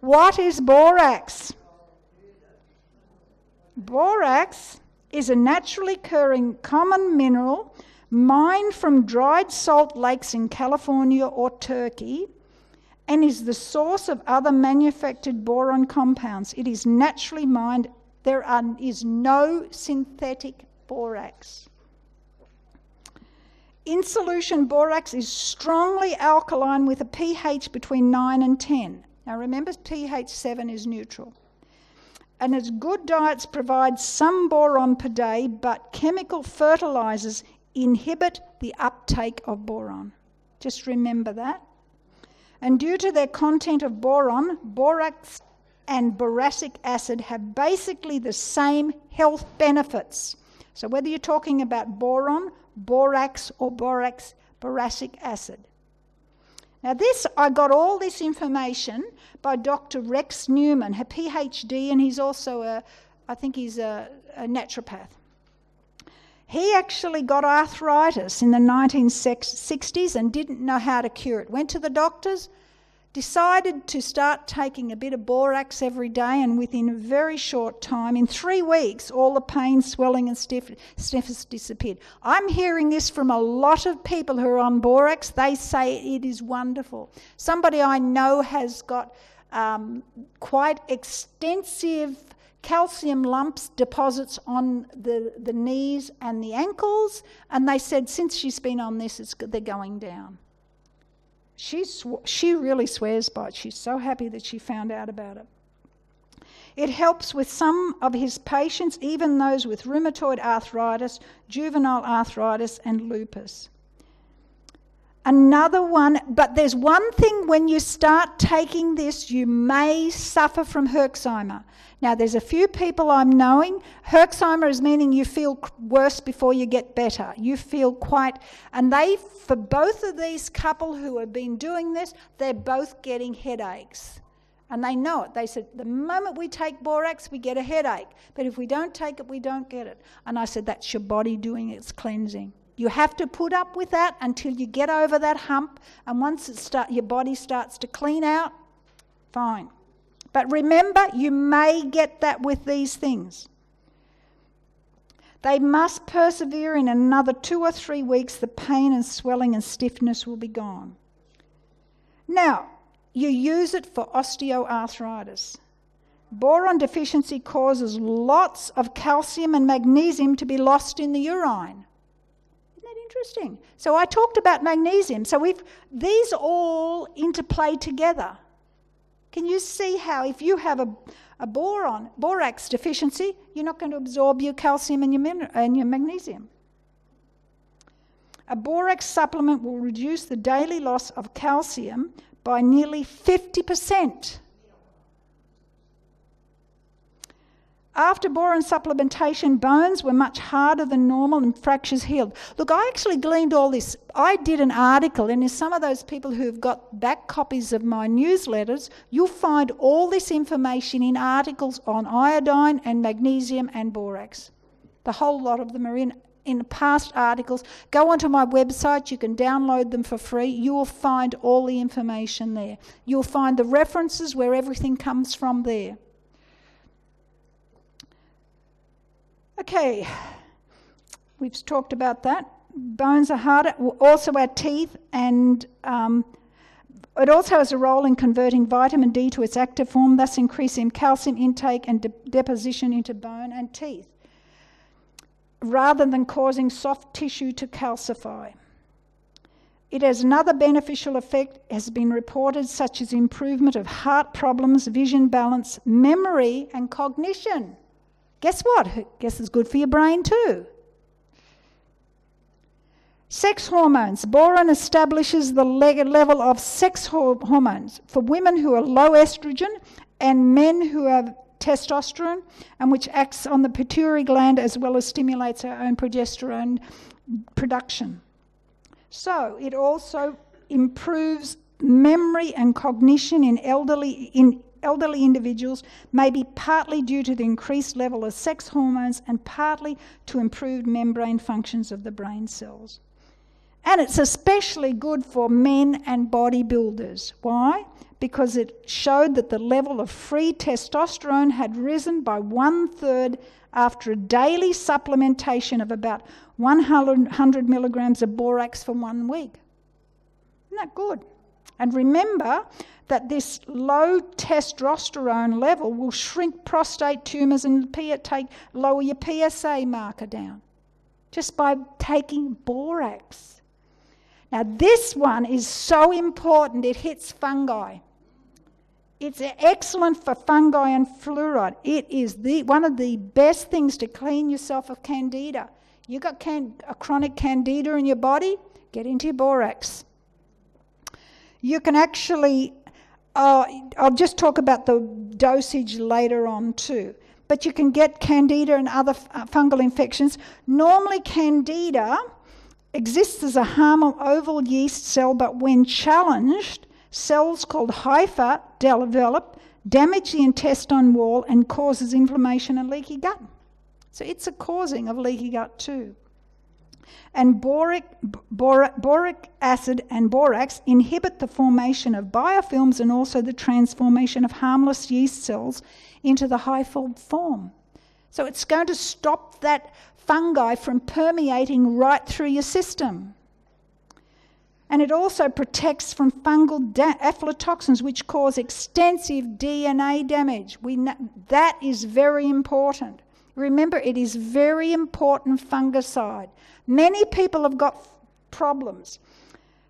What is borax? Borax is a naturally occurring common mineral mined from dried salt lakes in California or Turkey, and is the source of other manufactured boron compounds. It is naturally mined. There is no synthetic borax. In solution, borax is strongly alkaline with a pH between 9 and 10. Now remember, pH 7 is neutral. And its good diets provide some boron per day, but chemical fertilisers inhibit the uptake of boron. Just remember that. And due to their content of boron, borax and boracic acid have basically the same health benefits. So whether you're talking about boron, borax, or boracic acid. Now I got all this information by Dr. Rex Newman, a PhD, and he's also I think he's a naturopath. He actually got arthritis in the 1960s and didn't know how to cure it. Went to the doctors, decided to start taking a bit of borax every day, and within a very short time, in 3 weeks, all the pain, swelling and stiffness disappeared. I'm hearing this from a lot of people who are on borax. They say it is wonderful. Somebody I know has got quite extensive calcium lumps deposits on the knees and the ankles, and they said since she's been on this, they're going down. She really swears by it. She's so happy that she found out about it. It helps with some of his patients, even those with rheumatoid arthritis, juvenile arthritis, and lupus. Another one, but there's one thing: when you start taking this, you may suffer from Herxheimer. Now, there's a few people I'm knowing. Herxheimer is meaning you feel worse before you get better. You feel and for both of these couple who have been doing this, they're both getting headaches. And they know it. They said, the moment we take borax, we get a headache. But if we don't take it, we don't get it. And I said, that's your body doing its cleansing. You have to put up with that until you get over that hump, and once your body starts to clean out, fine. But remember, you may get that with these things. They must persevere. In another 2 or 3 weeks, the pain and swelling and stiffness will be gone. Now, you use it for osteoarthritis. Boron deficiency causes lots of calcium and magnesium to be lost in the urine. Interesting. So I talked about magnesium. So these all interplay together. Can you see how if you have a borax deficiency, you're not going to absorb your calcium and your magnesium? A borax supplement will reduce the daily loss of calcium by nearly 50%. After boron supplementation, bones were much harder than normal and fractures healed. Look, I actually gleaned all this. I did an article, and if some of those people who've got back copies of my newsletters, you'll find all this information in articles on iodine and magnesium and borax. The whole lot of them are in past articles. Go onto my website, you can download them for free. You will find all the information there. You'll find the references where everything comes from there. Okay, we've talked about that. Bones are harder, also our teeth, and it also has a role in converting vitamin D to its active form, thus increasing calcium intake and deposition into bone and teeth, rather than causing soft tissue to calcify. It has another beneficial effect, has been reported, such as improvement of heart problems, vision balance, memory, and cognition. Guess what? Guess it's good for your brain too. Sex hormones. Boron establishes the level of sex hormones for women who are low estrogen and men who have testosterone, and which acts on the pituitary gland as well as stimulates our own progesterone production. So it also improves memory and cognition in elderly individuals, maybe partly due to the increased level of sex hormones and partly to improved membrane functions of the brain cells. And it's especially good for men and bodybuilders. Why? Because it showed that the level of free testosterone had risen by 1/3 after a daily supplementation of about 100 milligrams of borax for 1 week. Isn't that good? And remember that this low testosterone level will shrink prostate tumours and lower your PSA marker down just by taking borax. Now this one is so important, it hits fungi. It's excellent for fungi and fluoride. It is one of the best things to clean yourself of candida. You got a chronic candida in your body, get into your borax. You can actually, I'll just talk about the dosage later on too, but you can get candida and other fungal infections. Normally candida exists as a harmful oval yeast cell, but when challenged, cells called hypha develop, damage the intestine wall and causes inflammation and leaky gut. So it's a causing of leaky gut too. And boric acid and borax inhibit the formation of biofilms and also the transformation of harmless yeast cells into the hyphal form. So it's going to stop that fungi from permeating right through your system. And it also protects from fungal aflatoxins, which cause extensive DNA damage. That is very important. Remember, it is very important fungicide. Many people have got problems.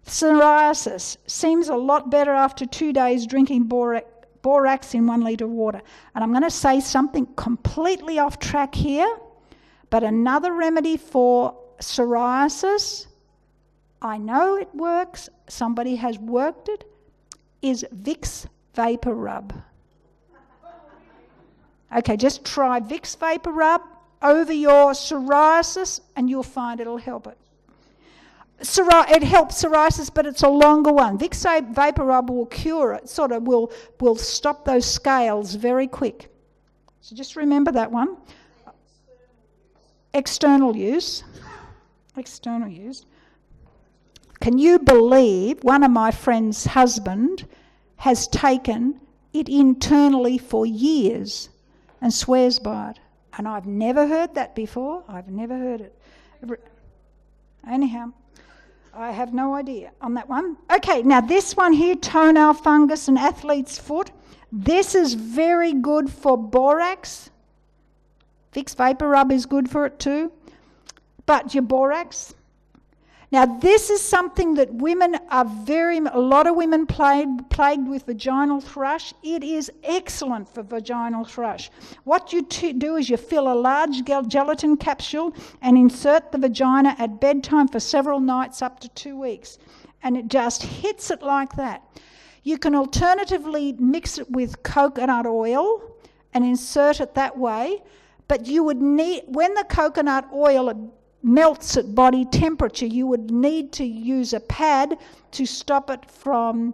Psoriasis seems a lot better after 2 days drinking borax in 1 litre of water. And I'm going to say something completely off track here, but another remedy for psoriasis, I know it works, somebody has worked it, is Vicks Vapor Rub. Okay, just try Vicks Vapor Rub over your psoriasis and you'll find it'll help it. It helps psoriasis, but it's a longer one. Vicks Vapor Rub will cure it, sort of will stop those scales very quick. So just remember that one. External use. External use. Can you believe one of my friend's husband has taken it internally for years and swears by it? And I've never heard that before. I've never heard it. Anyhow, I have no idea on that one. Okay, now this one here, toenail fungus and athlete's foot. This is very good for borax. Vicks Vapor Rub is good for it too. But your borax. Now this is something that women are a lot of women plagued with vaginal thrush. It is excellent for vaginal thrush. What you do is you fill a large gelatin capsule and insert the vagina at bedtime for several nights up to 2 weeks. And it just hits it like that. You can alternatively mix it with coconut oil and insert it that way. But you would need, when the coconut oil melts at body temperature, you would need to use a pad to stop it from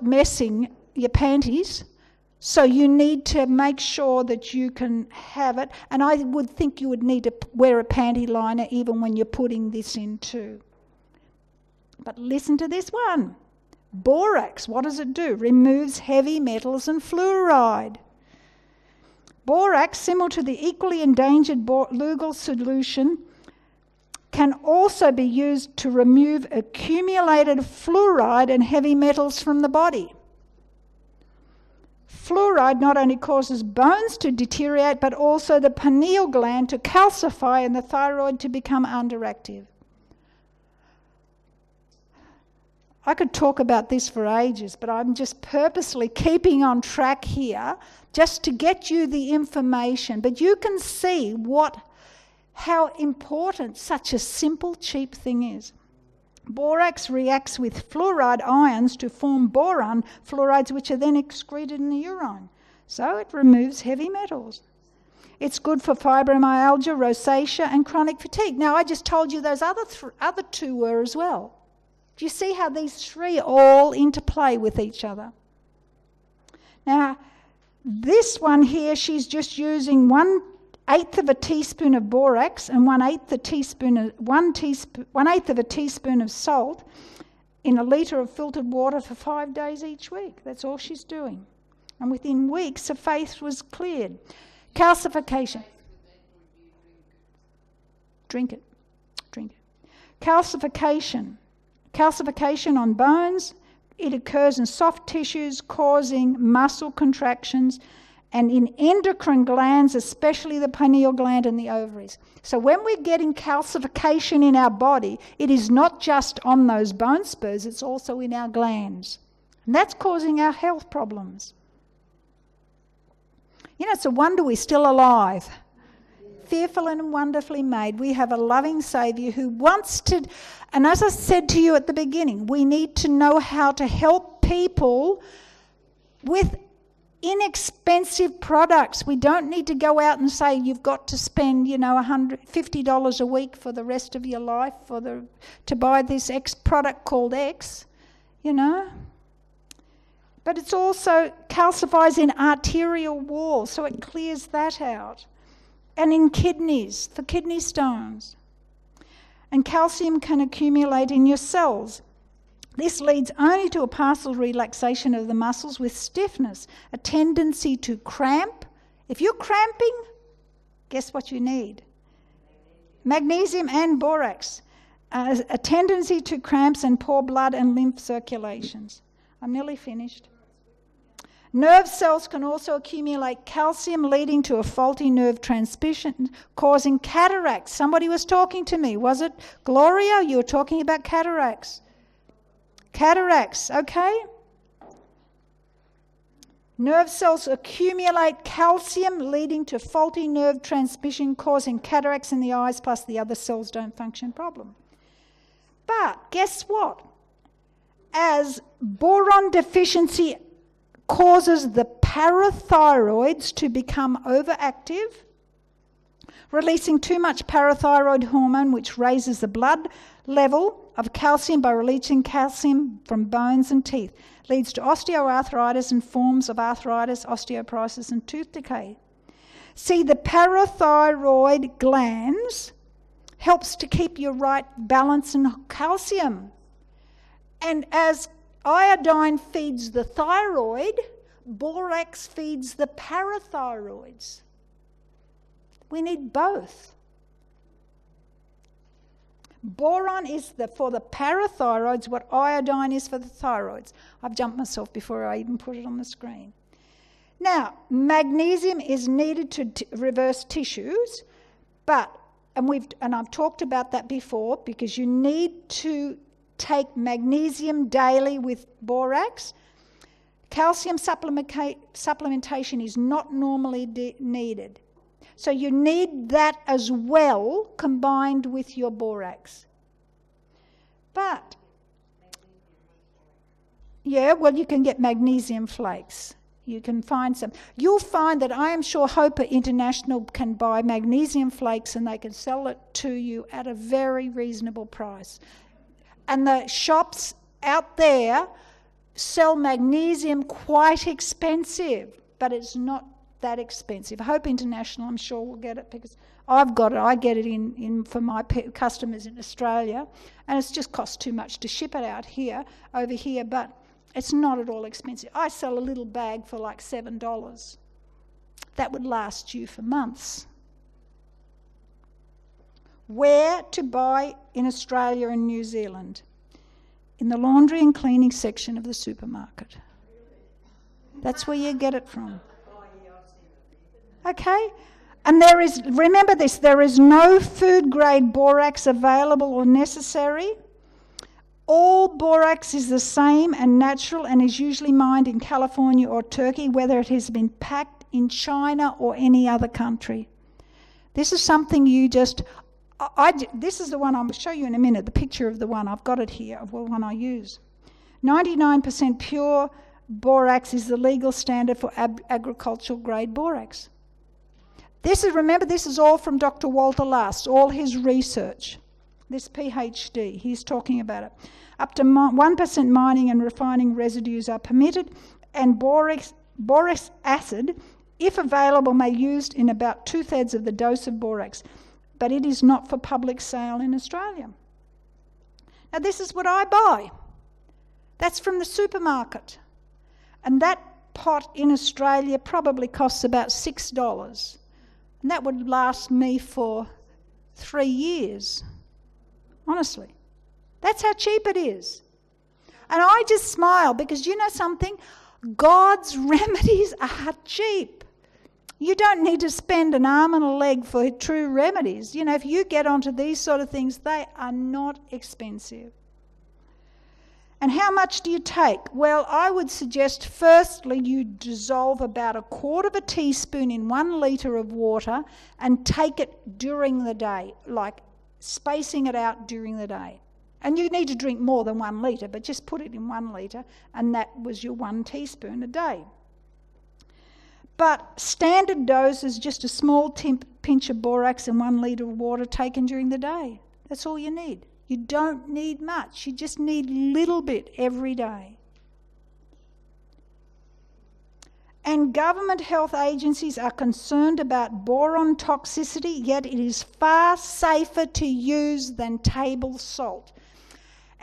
messing your panties. So you need to make sure that you can have it, and I would think you would need to wear a panty liner even when you're putting this in too. But listen to this one. Borax, what does it do? Removes heavy metals and fluoride. Borax, similar to the equally endangered Lugol solution, can also be used to remove accumulated fluoride and heavy metals from the body. Fluoride not only causes bones to deteriorate, but also the pineal gland to calcify and the thyroid to become underactive. I could talk about this for ages, but I'm just purposely keeping on track here just to get you the information. But you can see how important such a simple, cheap thing is. Borax reacts with fluoride ions to form boron fluorides, which are then excreted in the urine. So it removes heavy metals. It's good for fibromyalgia, rosacea and chronic fatigue. Now, I just told you those other two were as well. Do you see how these three all interplay with each other? Now, this one here, she's just using 1/8 of a teaspoon of borax and 1/8 of a teaspoon of salt in a litre of filtered water for 5 days each week. That's all she's doing. And within weeks, her face was cleared. Calcification. Drink it. Calcification on bones. It occurs in soft tissues, causing muscle contractions, and in endocrine glands, especially the pineal gland and the ovaries. So when we're getting calcification in our body, it is not just on those bone spurs, it's also in our glands. And that's causing our health problems. You know, it's a wonder we're still alive. Fearful and wonderfully made. We have a loving Saviour who wants to, and as I said to you at the beginning, we need to know how to help people with inexpensive products. We don't need to go out and say you've got to spend, $150 a week for the rest of your life to buy this X product called X, But it's also calcifies in arterial walls, so it clears that out. And in kidneys, for kidney stones. And calcium can accumulate in your cells. This leads only to a partial relaxation of the muscles with stiffness, a tendency to cramp. If you're cramping, guess what you need? Magnesium and borax. A tendency to cramps and poor blood and lymph circulations. I'm nearly finished. Nerve cells can also accumulate calcium, leading to a faulty nerve transmission, causing cataracts. Somebody was talking to me. Was it Gloria? You were talking about cataracts. Cataracts, okay? Nerve cells accumulate calcium, leading to faulty nerve transmission, causing cataracts in the eyes, plus the other cells don't function properly. But guess what? As boron deficiency causes the parathyroids to become overactive, releasing too much parathyroid hormone, which raises the blood level of calcium by releasing calcium from bones and teeth, leads to osteoarthritis and forms of arthritis, osteoporosis and tooth decay. See, the parathyroid glands helps to keep your right balance in calcium. And as iodine feeds the thyroid, borax feeds the parathyroids. We need both. Boron is for the parathyroids what iodine is for the thyroids. I've jumped myself before I even put it on the screen. Now, magnesium is needed to reverse tissues, and I've talked about that before, because you need to take magnesium daily with borax. Calcium supplementation is not normally needed. So you need that as well, combined with your borax. But, you can get magnesium flakes. You can find some. You'll find that I am sure Hoper International can buy magnesium flakes and they can sell it to you at a very reasonable price. And the shops out there sell magnesium quite expensive, but it's not that expensive. Hope International, I'm sure, will get it because I've got it. I get it in for my customers in Australia, and it's just cost too much to ship it over here, but it's not at all expensive. I sell a little bag for like $7. That would last you for months. Where to buy in Australia and New Zealand? In the laundry and cleaning section of the supermarket. That's where you get it from. Okay? And remember this, there is no food-grade borax available or necessary. All borax is the same and natural and is usually mined in California or Turkey, whether it has been packed in China or any other country. This is something you just... this is the one I'll show you in a minute, the picture of the one. I've got it here, of the one I use. 99% pure borax is the legal standard for agricultural grade borax. Remember, this is all from Dr. Walter Last, all his research. This PhD, he's talking about it. Up to 1% mining and refining residues are permitted, and boric acid, if available, may be used in about 2/3 of the dose of borax, but it is not for public sale in Australia. Now, this is what I buy. That's from the supermarket. And that pot in Australia probably costs about $6. And that would last me for 3 years. Honestly. That's how cheap it is. And I just smile because you know something? God's remedies are cheap. You don't need to spend an arm and a leg for true remedies. You know, if you get onto these sort of things, they are not expensive. And how much do you take? Well, I would suggest firstly you dissolve about 1/4 teaspoon in 1 litre of water and take it during the day, like spacing it out during the day. And you need to drink more than 1 litre, but just put it in 1 litre, and that was your 1 teaspoon a day. But standard dose is just a small pinch of borax in 1 litre of water taken during the day. That's all you need. You don't need much. You just need a little bit every day. And government health agencies are concerned about boron toxicity, yet it is far safer to use than table salt.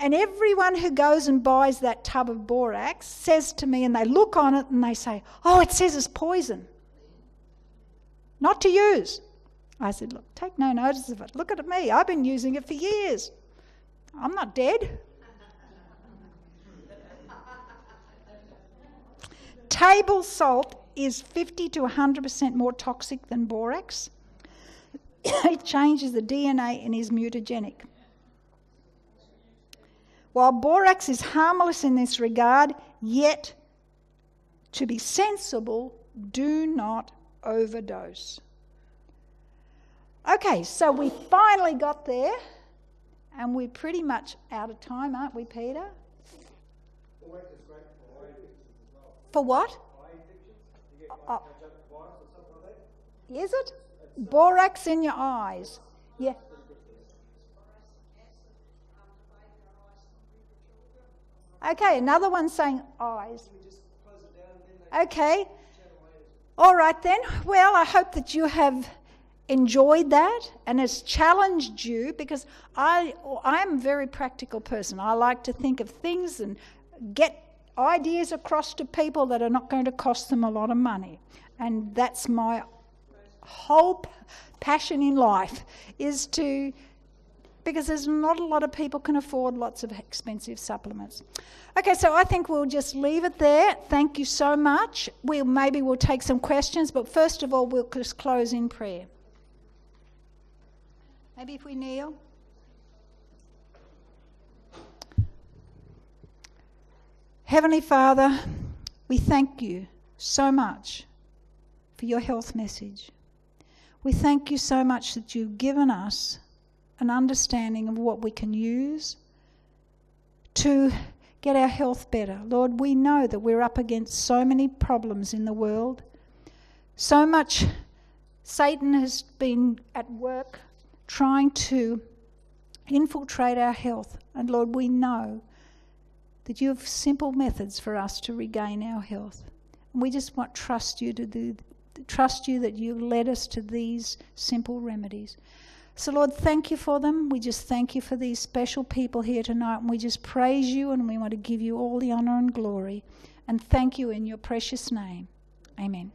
And everyone who goes and buys that tub of borax says to me, and they look on it and they say, "Oh, it says it's poison. Not to use." I said, "Look, take no notice of it. Look at me. I've been using it for years. I'm not dead." Table salt is 50 to 100% more toxic than borax. It changes the DNA and is mutagenic. While borax is harmless in this regard, yet to be sensible, do not overdose. Okay, so we finally got there, and we're pretty much out of time, aren't we, Peter? For what? Is it? Borax in your eyes. Yeah. Okay, another one saying eyes. Okay. All right then. Well, I hope that you have enjoyed that and it's challenged you, because I am a very practical person. I like to think of things and get ideas across to people that are not going to cost them a lot of money. And that's my whole passion in life, is to, because there's not a lot of people can afford lots of expensive supplements. Okay, so I think we'll just leave it there. Thank you so much. Maybe we'll take some questions, but first of all, we'll just close in prayer. Maybe if we kneel. Heavenly Father, we thank you so much for your health message. We thank you so much that you've given us an understanding of what we can use to get our health better. Lord, we know that we're up against so many problems in the world. So much Satan has been at work trying to infiltrate our health. And Lord, we know that you have simple methods for us to regain our health. And we just want to trust you that you led us to these simple remedies. So Lord, thank you for them. We just thank you for these special people here tonight, and we just praise you, and we want to give you all the honour and glory. And thank you in your precious name. Amen.